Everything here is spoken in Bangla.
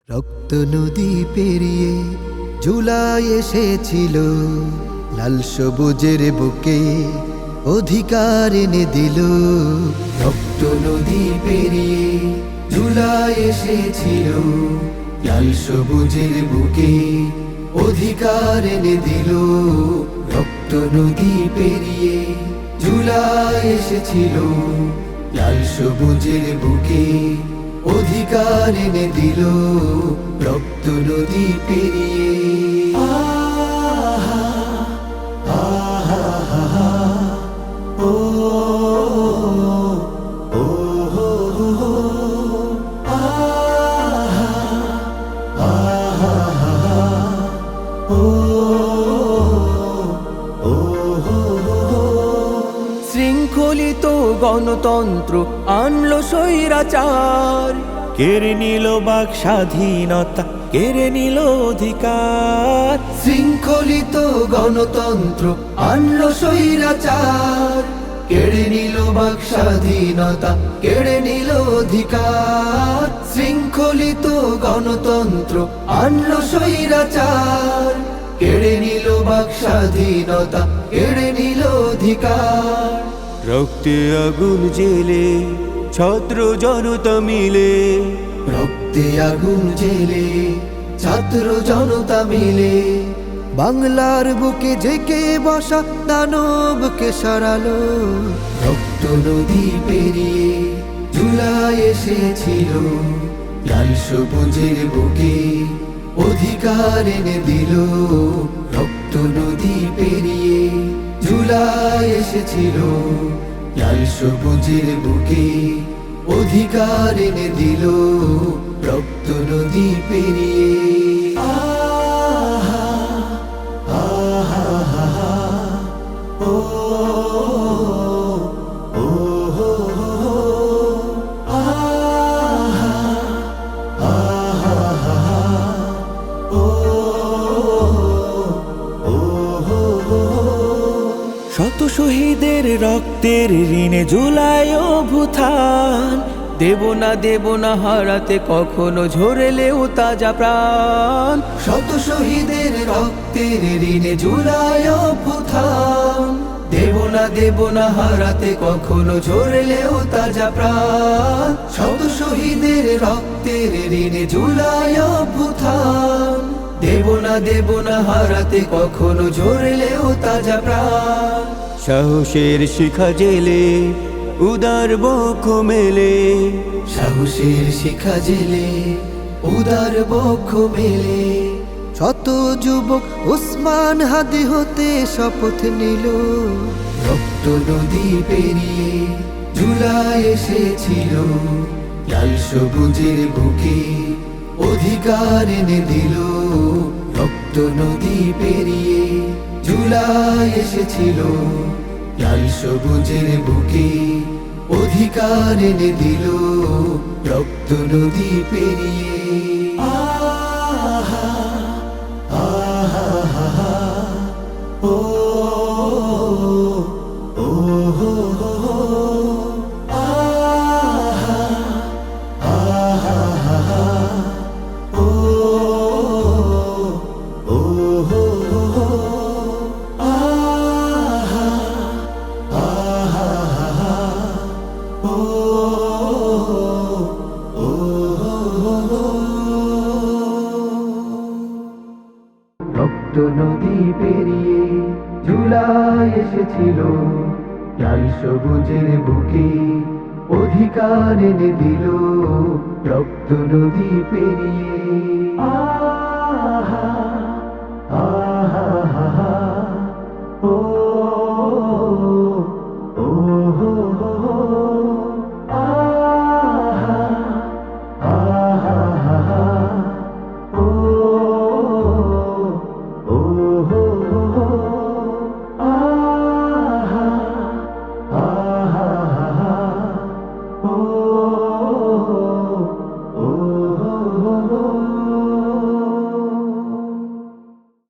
রক্ত নদী পেরিয়ে জুলাই এসেছিল, লাল সবুজের বুকে অধিকার এনে দিল। রক্ত নদী পেরিয়ে জুলাই এসেছিল, লাল সবুজের বুকে অধিকার এনে দিল। রক্ত নদী পেরিয়ে জুলাই এসেছিল, লাল সবুজের বুকে অধিকার এনে দিল। রক্ত নদী পেরিয়ে ও ও শৃঙ্খলিত গণতন্ত্র আনলো স্বৈরাচার, কেড়ে নিল বাক স্বাধীনতা, কেড়ে নিল অধিকার। শৃঙ্খলিত গণতন্ত্র আনলো স্বৈরাচার, কেড়ে নিল বাক স্বাধীনতা, কেড়ে নিল অধিকার। শৃঙ্খলিত গণতন্ত্র আনলো স্বৈরাচার, কেড়ে নিল বাক স্বাধীনতা, কেড়ে নিল অধিকার। রক্তে আগুন জেলে ছত্র জনতা মিলে, রক্তে আগুন জেলে ছাত্র জনতা মিলে বাংলার বুকে জেকে বসা দানবকে সরালো। রক্ত নদী পেরিয়ে জুলাই এসেছিল, লাল সবুজের বুকে অধিকার এনে দিল। রক্ত নদী পেরিয়ে জুলাই এসেছিল, লাল সবুজের বুকে অধিকার এনে দিল। রক্ত নদী পেরিয়ে ও ও শত শহীদের রক্তের ঋণে জুলাই অভ্যুত্থান, দেব না হারাতে কখনো ঝরেলেও তাজা প্রাণ। শত শহীদের রক্তের ঋণে জুলাই অভ্যুত্থান, দেব না হারাতে কখনো ঝরলেও তাজা প্রাণ। শত শহীদের রক্তের ঋণে জুলাই অভ্যুত্থান, দেব না হারাতে কখনো ঝরলেও তাজা প্রাণ। সাহসের শিখা জেলে উদার বক্ষ মেলে, সাহসের শিখা জেলে উদার বক্ষ মেলে শত যুবক ওসমান হাদি হতে শপথ নিল। রক্ত নদী পেরিয়ে জুলাই এসেছিল, লাল সবুজের বুকে অধিকার এনে দিল। রক্ত নদী পেরিয়ে জুলাই এসেছিল, লাল সবুজের বুকে অধিকার এনে দিল। রক্ত নদী পেরিয়ে ও ও রক্ত নদী পেরিয়ে জুলাই এসেছিল, লাল সবুজের বুকে অধিকার এনে দিল। রক্ত নদী পেরিয়ে